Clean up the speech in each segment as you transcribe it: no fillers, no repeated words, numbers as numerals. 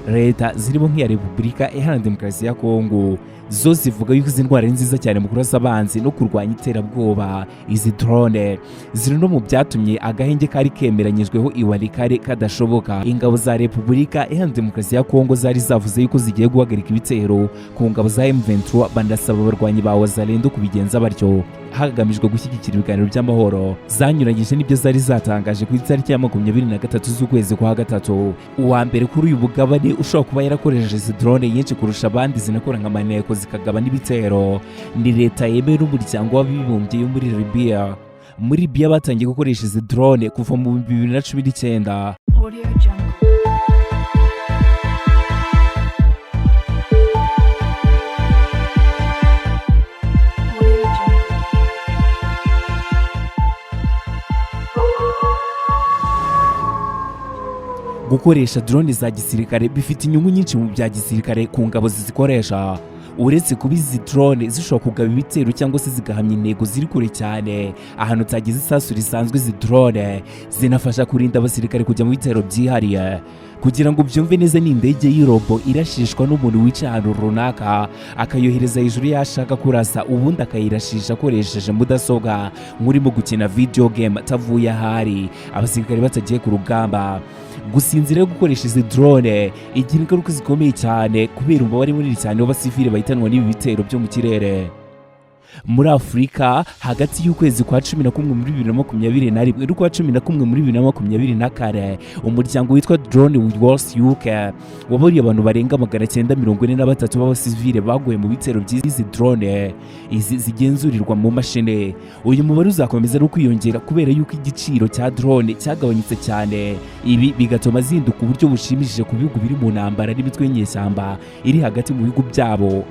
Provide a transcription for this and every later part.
leta zirimo nk'iya Repubulika Iharanira Demokarasi ya Kongo zo zivuga yuko izi ndwara ari nziza cyane mu kurasa abanzi no kurwanya iterabwoba. Izi drone ziri no mu byatumye agahenge kari kemeranyijweho iwarikare kadashoboka. Ingabo za Repubulika Iharanira Demokarasi ya Kongo zari zavuze yuko zigiye guhagarika ibitero ku ngabo za M23, banasaba abarwanyi ba Wazalendo kubigenza batyo hagamijwe gushyigikira ibiganiro by'amahoro. Zanyuranyije n'ibyo zari zatangaje ku itariki ya 23 z'ukwezi kwa gatatu. Uwa mbere kuri uyu mugabane ushobora kuba yarakoresheje izi drone nyinshi kurusha abandi zinakora nka maneko zikagaba n'ibitero ni leta yemewe n'umuryango w'abibumbye yo muri Libya. Muri Libya batangiye gukoresha izi drone kuva mu 2019. Gukoresha drone za gisirikare bifite inyungu nyinshi mu bya gisirikare ku ngabo zizikoresha. Uretse kuba izi drone zishobora kugaba ibitero cyangwa se zigahamya intego ziri kure cyane ahantu utagize isasu risanzwe, izi drone zinafasha kurinda abasirikare kujya mu bitero byihariye. Kugira ngo byumve neza, ni indege y'irobo irashishwa n'umuntu wicaye ahantu runaka akayohereza hejuru yashaka kurasa, ubundi akayirashisha akoresheje mudasobwa nk'urimo gukina video game atavuye ahari, abasirikare batagiye ku rugamba. Gusa inzira yo gukoresha izi drone igira ingaruka zikomeye cyane kubera umubare munini cyane w'abasivile bahitanwa n'ibi bitero byo mu kirere. Muri Afurika hagati y'ukwezi kwa 11 muri 2021 n'ukwa 11 muri 2024, umuryango witwa Drone Wars UK waburiye abantu barenga 943 b'abasivile baguye mu bitero by'izi drone izi zigenzurirwa mu mashine. Uyu mubare uzakomeza no kwiyongera kubera yuko igiciro cya drone cyagabanyitse cyane, ibi bigatuma zinduka uburyo bushimishije ku bihugu biri mu ntambara n'imitwe y'inyeshyamba iri hagati mu bihugu byabo.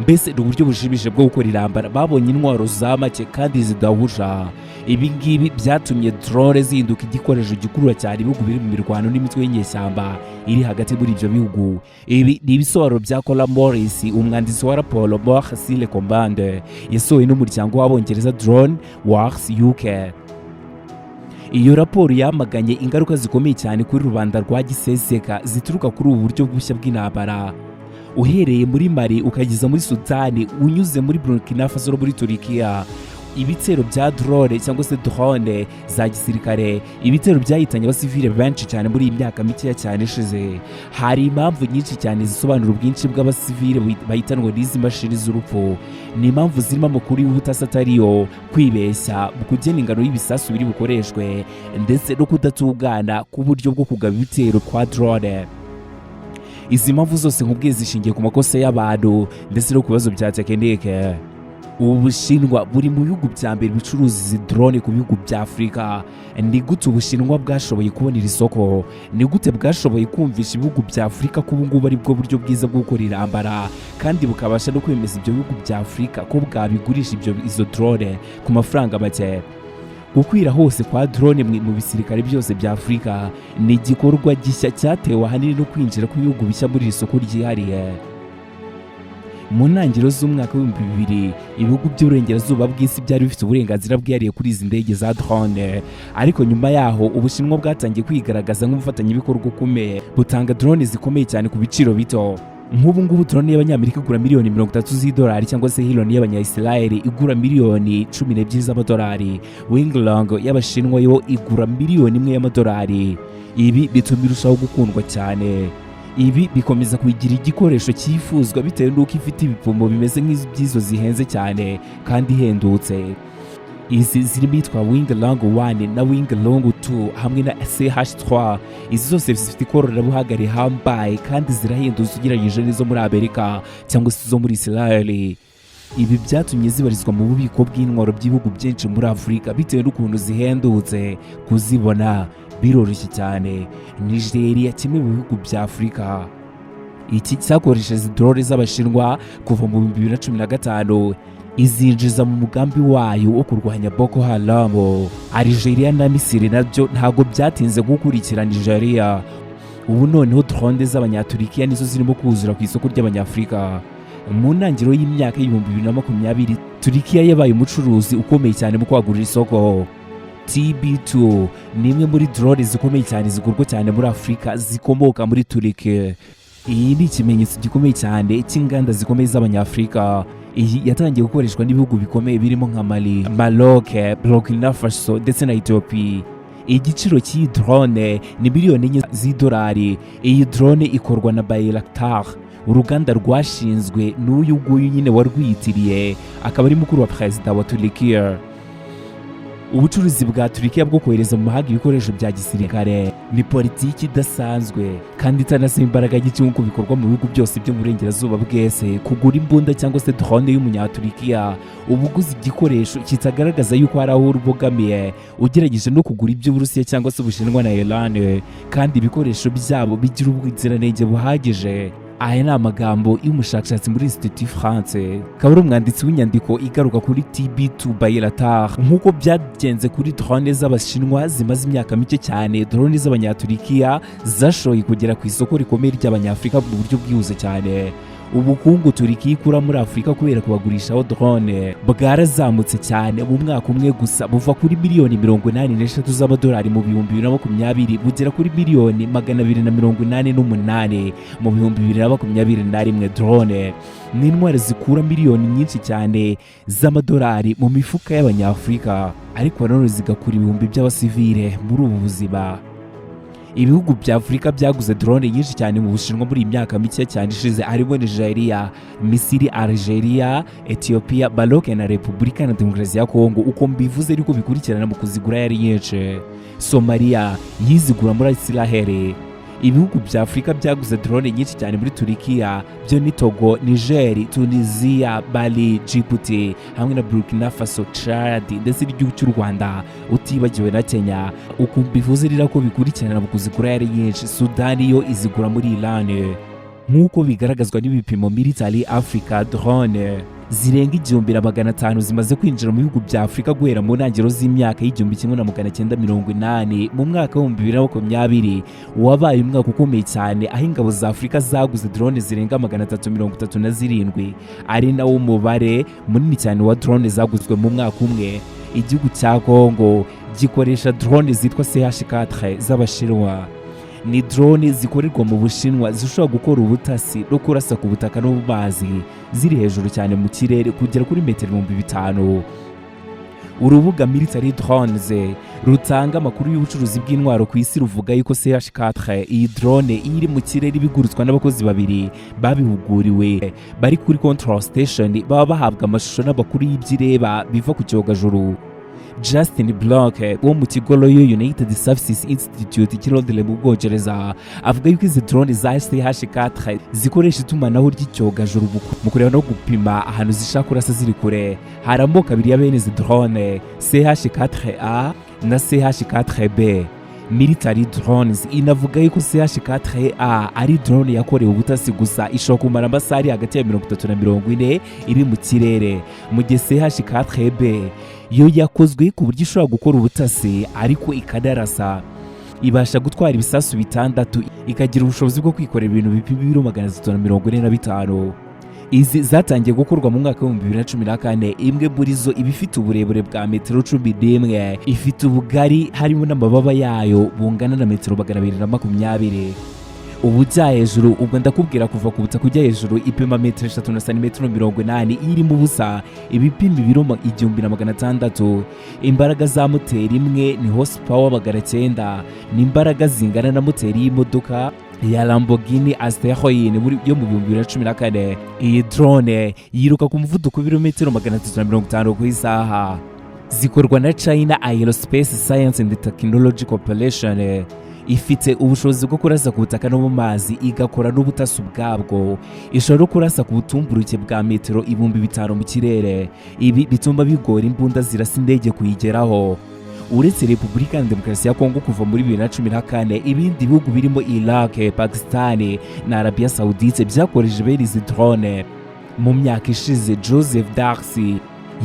Mbese ni uburyo bushimishije bwo gukora intambara. Babonye intwaro za make kandi zidahusha. Ibi ngibi byatumye drone zihinduka igikoresho gikurura cyane ibihugu biri mu mirwano n'imitwe y'inyeshyamba iri hagati muri ibyo bihugu. Ibi ni ibisobanuro bya Morris, umwanditsi wa raporo Mort sur le Commande yasohoye n'umuryango w'Abongereza Drone Wars UK. Iyo raporo yamaganye ingaruka zikomeye cyane kuri rubanda rwa giseseka zituruka kuri ubu buryo bushya bw'intambara. Uhereye muri Mali ukageza muri Sudani, unyuze muri Burkina Faso no muri Turikiya, ibitero bya drone cyangwa se drone za gisirikare, ibitero byahitanye abasivile benshi cyane muri iyi myaka mikeya cyane ishize. Hari impamvu nyinshi cyane zisobanura ubwinshi bw'abasivile bahitanwa n'izi mashini z'urupfu. Ni impamvu zirimo amakuru y'ubutasi atariyo, kwibeshya mu kugena ingano y'ibisasu biri bukoreshwe, ndetse no kudatungana k'uburyo bwo kugaba ibitero kwa drone. Izi mpamvu zose nk'ubwiye zishingiye ku makosa y'abantu ndetse no ku bibazo bya tekinike. Ubushinwa buri mu bihugu bya mbere bicuruza izi drone ku bihugu bya Afurika. Ni gute Ubushinwa bwashoboye kubonera isoko? Ni gute bwashoboye kumvisha ibihugu bya Afurika ko ubu ngubu ari bwo buryo bwiza bwo gukora intambara, kandi bukabasha no kwemeza ibyo bihugu bya Afurika ko bwabigurisha izo drone ku mafaranga make? Gukwira hose kwa drone mu bisirikare byose bya Afurika ni igikorwa gishya cyatewe ahanini no kwinjira kw'ibihugu bishya muri iri soko ryihariye. Mu ntangiriro z'umwaka w'2000, ibihugu by'uburengerazuba bw'isi byari bifite uburenganzira bwihariye kuri izi ndege za drone, ariko nyuma yaho Ubushinwa bwatangiye kwigaragaza nk'umufatanyabikorwa ukomeye, butanga drone zikomeye cyane ku biciro bito. Nk'ubu ngubu drone y'Abanyamerika igura miliyoni 30 z'idolari, cyangwa se drone y'Abanya-Israel igura miliyoni 12 z'amadolari. Winglong y'Abashinwa yo igura miliyoni 1 y'amadolari. Ibi bituma irushaho gukundwa cyane. Ibi bikomeza kugira igikoresho cyifuzwa bitewe n'uko ifite ibipimo bimeze nk'izo zihenze cyane kandi ihendutse. Izi zirimo yitwa Winglong 1 na Winglong 2 hamwe na CH3. Izi zose zifite ikoranabuhanga rihambaye kandi zirahendutse ugereranyije n'izo muri Amerika cyangwa se izo muri Israel. Ibi byatumye zibarizwa mu bubiko bw'intwaro by'ibihugu byinshi muri Afurika bitewe n'ukuntu zihendutse kuzibona. Biroroshye cyane. Nigeria, kimwe mu bihugu bya Afurika, iki cyakoresheje drone z'Abashinwa kuva mu 2015, izinjiza mu mugambi wayo wo kurwanya Boko Haram. Algeria na Misiri nabyo ntabwo byatinze gukurikira Nigeria. Ubu noneho drone z'Abanyaturikiya nizo zirimo kuzura ku isoko ry'Abanyafurika. Mu ntangiriro y'imyaka y'ibihumbi 2020, Turikiya yabaye umucuruzi ukomeye cyane mu kwagurira isoko. TB2 ni imwe muri drone zikomeye cyane zigurwa cyane muri Afurika zikomoka muri Turkiya. Iyi ni ikimenyetso gikomeye cyane cy'inganda zikomeye z'Abanyafurika. Iyi yatangiye gukoreshwa n'ibihugu bikomeye birimo nka Mali, Maroc, Burkina Faso ndetse na Ethiopia. Igiciro cy'iyi drone ni miliyoni 4 z'idolari. Iyi drone ikorwa na Bayraktar, uruganda rwashinzwe n'uyu nguyu nyine warwiyitiriye, akaba ari mukuru wa perezida wa Turkiya. Ubucuruzi bwa Turkiya bwo kohereza mu mahanga ibikoresho bya gisirikare ni politiki idasanzwe kandi itanasaba imbaraga nyinshi nk'uko bikorwa mu bihugu byose byo mu burengerazuba bwese. Kugura imbunda cyangwa se drone y'umunyaturikiya uba uguze igikoresho kitagaragaza yuko hari aho ubogamiye ugerageje no kugura iby'Uburusiya cyangwa se Ubushinwa na Iran, kandi ibikoresho byabo bigira ubuziranenge buhagije. Aya ni amagambo y'umushakashatsi muri Institut France, akaba ari umwanditsi w'inyandiko igaruka kuri TB2 Bayraktar. Nk'uko byagenze kuri drone z'Abashinwa zimaze imyaka mike cyane, drone z'Abanyaturikiya zashoboye kugera ku isoko rikomeye ry'Abanyafurika mu buryo bwihuse cyane. Ubukungu Turkiya ikura muri Afurika kubera kubagurishaho drone bwarazamutse cyane. Mu mwaka umwe gusa buva kuri miliyoni 83 z'amadolari mu 2020 bugera kuri miliyoni 288 mu 2021. Drone ni intwaro zikura miliyoni nyinshi cyane z'amadolari mu mifuka y'Abanyafurika, ariko nanone zigakura ibihumbi by'abasivile muri ubu buzima. Ibihugu bya Afurika byaguze drone nyinshi cyane mu Bushinwa muri imyaka mike cyane ishize, harimo Nigeria, Misiri, Algeria, Ethiopia, Maroc na Repubulika na Demokarasi ya Kongo. Uko mbivuze ariko bikurikirana mu kuzigura yari nyinshi. Somalia yizigura muri Israel. Ibihugu bya Afurika byaguze drone nyinshi cyane muri Turkiya byo ni Togo, Niger, Tunisia, Mali, Djibouti hamwe na Burkina Faso, Chad ndetse n'igihugu cy'u Rwanda utibagiwe na Kenya. Uko mbivuze rira ko bikurikirana mu kuzigura yari nyinshi. Sudani yo izigura muri Iran. Nk'uko bigaragazwa n'ibipimo Military Africa, drone zirenga 1500 zimaze kwinjira mu bihugu bya Afurika guhera mu ntangiriro z'imyaka y'1980. Mu mwaka wa 2020 wabaye umwaka ukomeye cyane, aho ingabo za Afurika zaguze drone zirenga 337, ari nawo mubare munini cyane wa drone zaguzwe mu mwaka umwe. Igihugu cya Kongo gikoresha drone zitwa CH4 z'Abashinwa. Ni drone zikorerwa mu Bushinwa zishobora gukora ubutasi no kurasa ku butaka no mu mazi ziri hejuru cyane mu kirere kugera kuri metero 5,000. Urubuga Military Drones rutanga amakuru y'ubucuruzi bw'intwaro ku isi ruvuga yuko CH4 iyi drone iri mu kirere ibigurutswa n'abakozi babiri babihuguriwe bari kuri control station, baba bahabwa amashusho n'abakuru y'ibyireba biva ku cyogajuru. Justin Block wo mu kigo Royal United Services Institute kirondere mu Bwongereza avuga yuko izi drone za CH4 zikoresha itumanaho ry'icyogajuru mu kureba no gupima ahantu zishaka kurasa ziri kure. Hari amoko abiri ya bene izi drone, CH4A na CH4B. Military Drones inavuga yuko CH4A ari drone yakorewe ubutasi gusa, ishobora kumara amasaha ari hagati ya 30 na 40 iri mu kirere, mu gihe CH4B yo yakozwe ku buryo ishobora gukora ubutasi ariko ikadarasa. Ibasha gutwara ibisasu 6, ikagira ubushobozi bwo kwikorera ibintu bipima ibiro 345. Izi zatangiye gukorwa mu mwaka wa 2014. Imwe muri zo ibifite uburebure bwa metero 11, ifite ubugari harimo n'amababa yayo bungana na metero 220. Ubujya hejuru ubwo ndakubwira kuva ku butaka kujya hejuru ipima metero 3 na santimetero 80, iri mu busa ibipima ibiro 1600. Imbaraga za moteri imwe ni horsepower 900, ni imbaraga zingana na moteri y'imodoka ya Lamborghini Asteroid yo mu 2014. Iyi drone yiruka ku muvuduko w'ibirometero 350 ku isaha. Zikorwa na China Aerospace Science and Technology Corporation. Ifite ubushobozi bwo kurasa ku butaka no mu mazi, igakora n'ubutasi bwabwo. Ishobora kurasa ku butumburuke bwa metero 5000 mu kirere. Ibi bituma bigora imbunda zirasa indege kuyigeraho. Uretse Repubulika ya Demokarasi ya Kongo kuva muri 2014, ibindi bihugu birimo Iraq, Pakistan na Arabia Saudite byakoresheje bene izi drone. Mu myaka ishize Joseph Darcy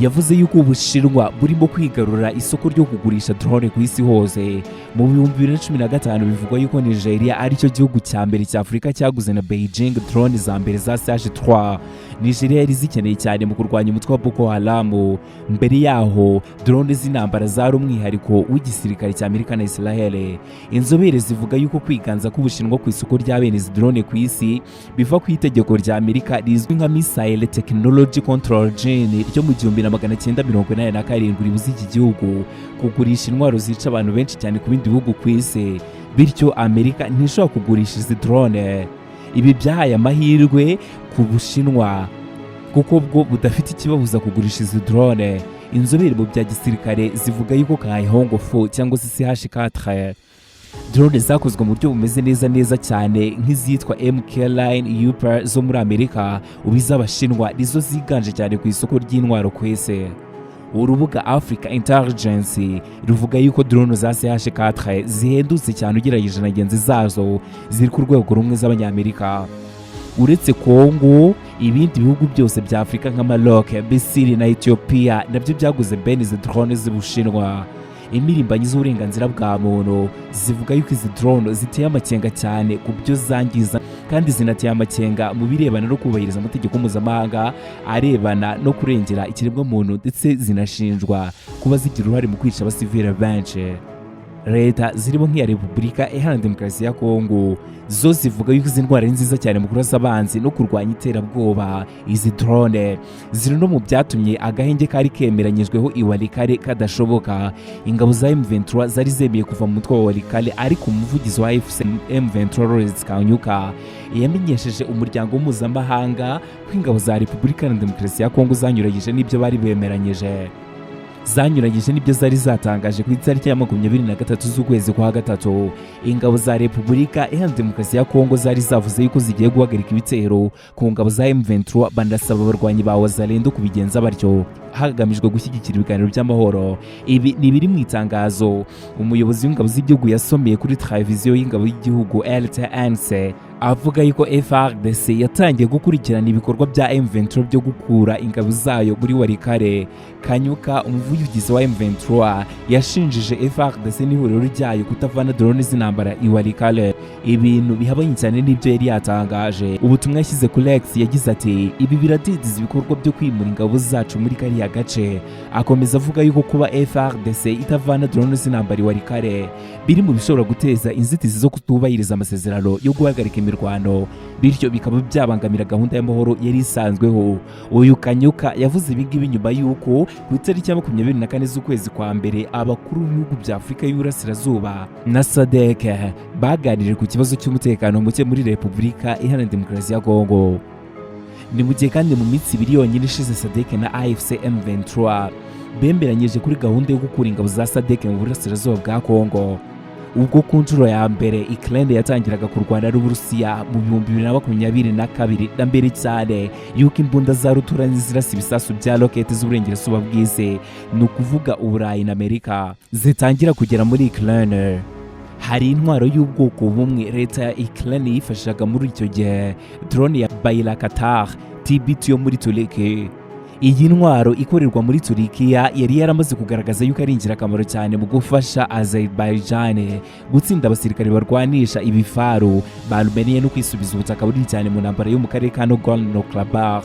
yavuze yuko Ubushinwa burimo kwigarura isoko ryo kugurisha drone ku isi hose. Mu 2015 bivugwa yuko Nigeria ari cyo gihugu cya mbere cya Afurika cyaguze na Beijing drone za mbere za CH3. Nigeria yari zikeneye cyane mu kurwanya umutwe wa Boko Haram. Mbere yaho drone z'intambara zari umwihariko w'igisirikare cya Amerika na Israel. Inzobere zivuga yuko kwiganza k'Ubushinwa ku isoko rya bene izi drone ku isi biva ku itegeko rya Amerika rizwi nka Missile Technology Control Gene ryo mu 1987 ribuza iki gihugu kugurisha intwaro zica abantu benshi cyane ku bindi bihugu ku isi, bityo Amerika ntishobora kugurisha izi drone. Ibi byahaye amahirwe ku Bushinwa kuko bwo budafite ikibabuza kugurisha izi drone. Inzobere mu bya gisirikare zivuga yuko Kaihongo 4 cyangwa se CH4 drone zakozwe mu buryo bumeze neza cyane nk'izitwa MK-Line Upper zo muri Amerika, ubiz'Abashinwa nizo ziganje cyane ku isoko ry'intwaro ku isi. Urubuga Africa Intelligence ruvuga yuko drone za CH4 zihendutse cyane ugereranyije na genzi zazo ziri ku rwego rumwe z'Abanyamerika. Uretse Kongo, ibindi bihugu byose bya Afrika nka Maroc, Misiri na Ethiopia nabyo byaguze bene izi drone z'Ubushinwa. Imirimbanyi z'uburenganzira bwa muntu zivuga yuko izi drone ziteye amakenga cyane ku byo zangiza, kandi zinateye amakenga mu birebana no kubahiriza amategeko mpuzamahanga arebana no kurengera ikiremwamuntu, ndetse zinashinjwa kuba zigira uruhare mu kwica abasivile benshi. Leta zirimo nk'iya Repubulika Iharanira Demokarasi ya Kongo zo zivuga yuko izi ndwara ari nziza cyane mu kurasa abanzi no kurwanya iterabwoba. Izi drone ziri no mu byatumye agahenge kari kemeranyijweho i Walikale kadashoboka. Ingabo za M23 zari zemeye kuva mu mutwe wa Walikale, ariko umuvugizi wa M23 Lawrence Kanyuka yamenyesheje umuryango mpuzamahanga ko ingabo za Repubulika Iharanira Demokarasi ya Kongo zanyuranyije n'ibyo bari bemeranyije. Zanyuranyije n'ibyo zari zatangaje ku itariki ya 23 z'ukwezi kwa gatatu. Ingabo za Repubulika Iharanira Demokarasi ya Kongo zari zavuze yuko zigiye guhagarika ibitero ku ngabo za M23, banasaba abarwanyi ba Wazalendo kubigenza batyo hagamijwe gushyigikira ibiganiro by'amahoro. Ibi ni biri mu itangazo umuyobozi w'ingabo z'igihugu yasomeye kuri televiziyo y'ingabo y'igihugu RTNC, avuga yuko FARDC yatangiye gukurikirana ibikorwa bya M23 byo gukura ingabo zayo muri Walikale. Kanyuka, umuvugizi wa M23, yashinjije FARDC n'ihuriro ryayo kutavana drone z'intambara i Walikale, ibintu bihabanye cyane n'ibyo yari yatangaje. Ubutumwa yashyize kuri X yagize ati, ibi biradindiza ibikorwa byo kwimura ingabo zacu muri kariya gace. Akomeza avuga yuko kuba FARDC itavana drone z'intambara i Walikale biri mu bishobora guteza inzitizi zo kutubahiriza amasezerano yo guhagarika imirwano, bityo bikaba byabangamira gahunda y'amahoro yari isanzweho. Uyu Kanyuka yavuze ibi ngibi nyuma y'uko ku itariki ya 24 z'ukwezi kwa mbere abakuru b'ibihugu bya Afurika y'Uburasirazuba na SADC baganiriye ku kibazo cy'umutekano muke muri Repubulika Iharanira Demokarasi ya Kongo. Ni mu gihe kandi mu minsi 2 yonyine ishize SADC na AFC M23 bemeranyije kuri gahunda yo gukura ingabo za SADC mu burasirazuba bwa Kongo. Ubwo ku nshuro ya mbere Ukraine yatangiraga kurwana n'Uburusiya mu 2022 na mbere cyane yuko imbunda za ruturanyi zirasa ibisasu bya rocket z'uburengerazuba bw'isi, ni ukuvuga Uburayi na Amerika, zitangira kugera muri Ukraine. Hari intwaro y'ubwoko bumwe leta ya Ukraine yifashishaga muri icyo gihe, drone ya Bayraktar TB2 yo muri Turkiya. Iyi ntwaro ikorerwa muri Turkiya yari yaramaze kugaragaza yuko ari ingirakamaro cyane mu gufasha Azerbaijan gutsinda abasirikare barwanisha ibifaru ba Armenia no kwisubiza ubutaka bunini cyane mu ntambara yo mu karere ka Nurwanda.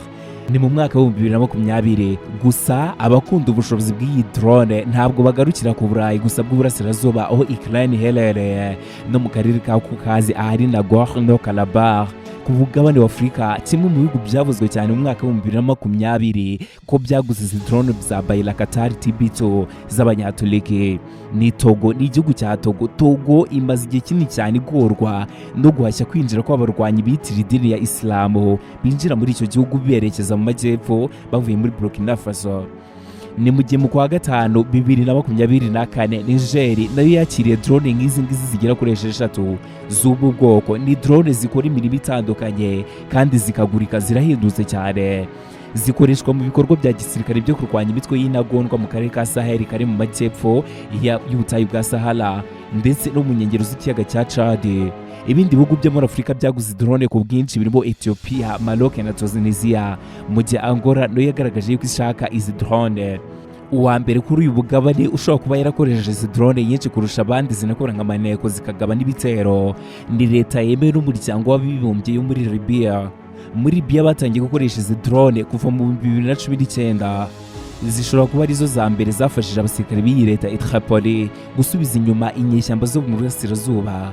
Ni mu mwaka wa 2020 gusa. Abakunda ubushobozi bw'iyi drone ntabwo bagarukira ku Burayi gusa bw'uburasirazuba, aho Ukraine iherereye no mu karere ka Kukazi ahari Nagorno-Karabakh ku mugabane wa Afurika. Kimwe mu bihugu byavuzwe cyane mu mwaka wa 2020 ko byaguze izi drone za Bayraktar TB2 z'Abanyaturiki ni Togo. Ni igihugu cya Togo. Togo imaze igihe kinini cyane igorwa no guhashya kwinjira kw'abarwanyi bitira idini ya Islamu binjira muri icyo gihugu berekeza mu majyepfo bavuye muri Burkina Faso. Ni mu gihe mu kwa gatanu 2024 Niger nayo yakiriye drone nk'izi ngizi zigera kuri 6 z'ubu bwoko. Ni drone zikora imirimo itandukanye kandi zikagurika, zirahindutse cyane. Zikoreshwa mu bikorwa bya gisirikare byo kurwanya imitwe y'intagondwa mu karere ka Sahel kari mu majyepfo y'ubutayu bwa Sahara. ndetse no mu nkengero z'ikiyaga cya Chad. Ibindi bihugu byo muri Afurika byaguze drone ku bwinshi birimo Ethiopia, Maroc na Tunisia, mu gihe Angola nayo yagaragaje yuko ishaka izi drone. Uwa mbere kuri uyu mugabane ushobora kuba yarakoresheje izi drone nyinshi kurusha abandi zinakora nk'amaneko zikagaba n'ibitero ni leta yemewe n'umuryango w'abibumbye yo muri Libya. Muri Libya batangiye gukoresha izi drone kuva mu 2019. Zishobora kuba arizo za mbere zafashije abasirikare b'iyi leta i Tripoli gusubiza inyuma inyeshyamba zo mu burasirazuba.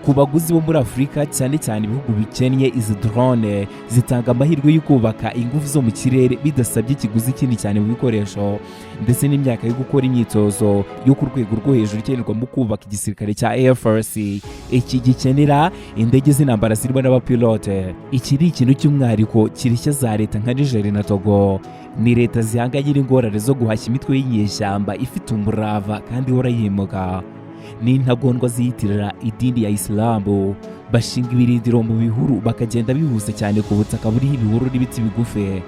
Ku baguzi bo muri Afurika cyane cyane ibihugu bikennye, izi drone zitanga amahirwe yo kubaka ingufu zo mu kirere bidasabye ikiguzi kinini cyane mu bikoresho ndetse n'imyaka yo gukora imyitozo yo ku rwego rwo hejuru ikenerwa mu kubaka igisirikare cya Air Force. Iki gikenera indege z'intambara zirimo n'abapilote. Iki ni ikintu cy'umwihariko kirishya za leta nka Niger na Togo. Ni leta zihanganye n'ingorane zo guhashya imitwe y'inyeshyamba ifite umurava kandi ihora yimuka. Ni intagondwa ziyitirira idini ya Isilamu, bashinga ibirindiro mu bihuru bakagenda bihuse cyane ku butaka buriho ibihuru n'ibiti bigufi.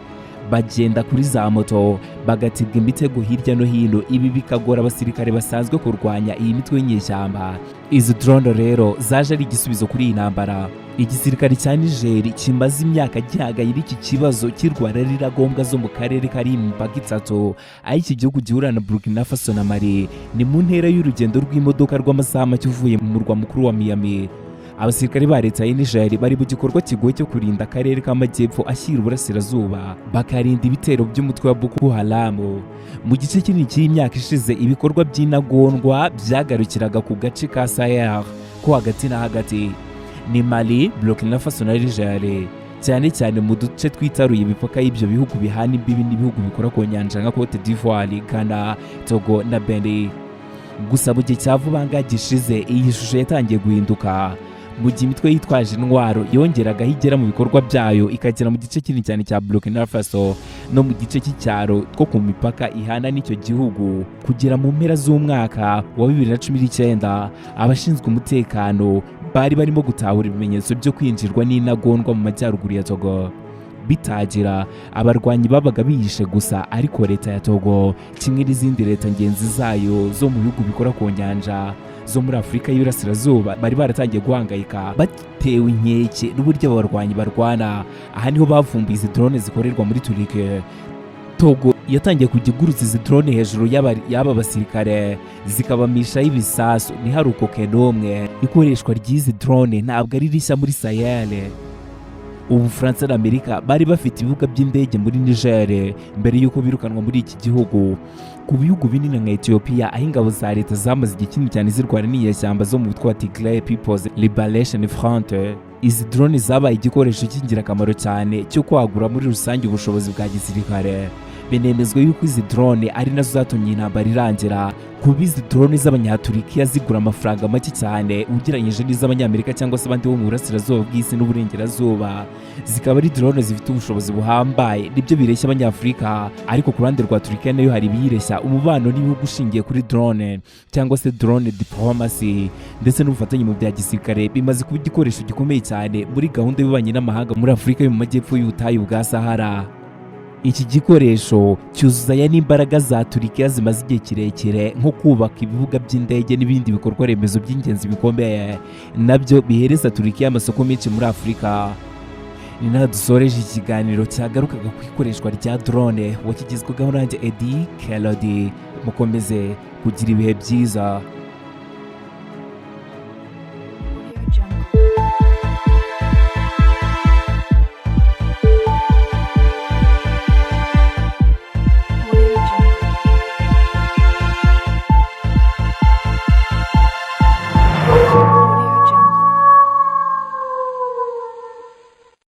Bagenda kuri za moto bagatibwa imitego hirya no hino, ibi bikagora abasirikare basanzwe kurwanya iyi mitwe y'inyeshyamba. Izi drone rero zaje ari igisubizo kuri iyi ntambara. Igisirikare cya Niger kimaze imyaka gihanganye n'iki kibazo kirwana n'intagondwa zo mu karere kari imipaka itatu, aho iki gihugu gihura na Burkina Faso na Mali. Ni mu ntera y'urugendo rw'imodoka rw'amasaha make uvuye mu murwa mukuru wa Miami. Abasirikare ba leta ya Niger bari mu gikorwa kigoye cyo kurinda akarere k'amajyepfo ashyira uburasirazuba, bakarinda ibitero by'umutwe wa Boko Haram. Mu gice kinini cy'imyaka ishize ibikorwa by'intagondwa byagarukiraga ku gace ka Sahel ko hagati na hagati ni Mali, Burkina Faso na Niger, cyane cyane mu duce twitaruye imipaka y'ibyo bihugu bihana imbibi n'ibihugu bikora ku nyanja nka Cote d'Ivoire, Ghana, Togo na Benin. Gusa mu gihe cya vuba ngaha gishize iyi shusho yatangiye guhinduka, mu gihe imitwe yitwaje intwaro yongeragaho igera mu bikorwa byayo ikagera mu gice kinini cyane cya Burkina Faso no mu gice cy'icyaro two ku mipaka ihana n'icyo gihugu. Kugera mu mpera z'umwaka wa 2019 abashinzwe umutekano bari barimo gutahura ibimenyetso byo kwinjirwa n'intagondwa mu majyaruguru ya Togo. Bitagira abarwanyi babaga bihishe gusa, ariko leta ya Togo kimwe n'izindi leta ngenzi zayo zo mu bihugu bikora ku nyanja zo muri Afurika y'Iburasirazuba bari baratangiye guhangayika batewe inkeke n'uburyo abarwanyi barwana. Aha niho bavumbuye izi drone zikorerwa muri Turkiya. Togo yatangiye kujya iguruza izi drone hejuru y'aba basirikare zikabamishaho ibisasu. Ntiharukoke n'umwe. Ikoreshwa ry'izi drone ntabwo ari rishya muri Sahel. Ubufaransa na Amerika bari bafite ibibuga by'indege muri Niger mbere y'uko birukanwa muri iki gihugu. Ku bihugu binini nka Ethiopia, aho ingabo za leta zamaze igihe kinini cyane zirwana n'inyeshyamba zo mu mutwe wa Tigray People's Liberation Front, izi drone zabaye igikoresho cy'ingirakamaro cyane cyo kwagura muri rusange ubushobozi bwa gisirikare. Benemezwa yuko izi drone ari nazo zatumye intambara irangira. Kuba izi drone z'abanyaturikiya zigura amafaranga make cyane ugereranyije n'iz'abanyamerika cyangwa se abandi bo mu burasirazuba bw'isi n'uburengerazuba, zikaba ari drone zifite ubushobozi buhambaye, nibyo bireshya abanyafurika. Ariko ku ruhande rwa Turkiya nayo hari ibiyireshya umubano n'ibihugu ushingiye kuri drone cyangwa se drone diplomacy ndetse n'ubufatanye mu bya gisirikare bimaze kuba igikoresho gikomeye cyane muri gahunda y'ububanyi n'amahanga muri Afurika yo mu majyepfo y'ubutayu bwa Sahara. Iki gikoresho cyuzuzanya n'imbaraga za Turkiya zimaze igihe kirekire nko kubaka ibibuga by'indege n'ibindi bikorwa remezo by'ingenzi bikomeye, nabyo bihereza Turkiya amasoko menshi muri Afurika. Ni naho dusoreje ikiganiro cyagarukaga ku ikoreshwa rya drone. Wakigizweho nanjye Eddie Kelody. Mukomeze kugira ibihe byiza.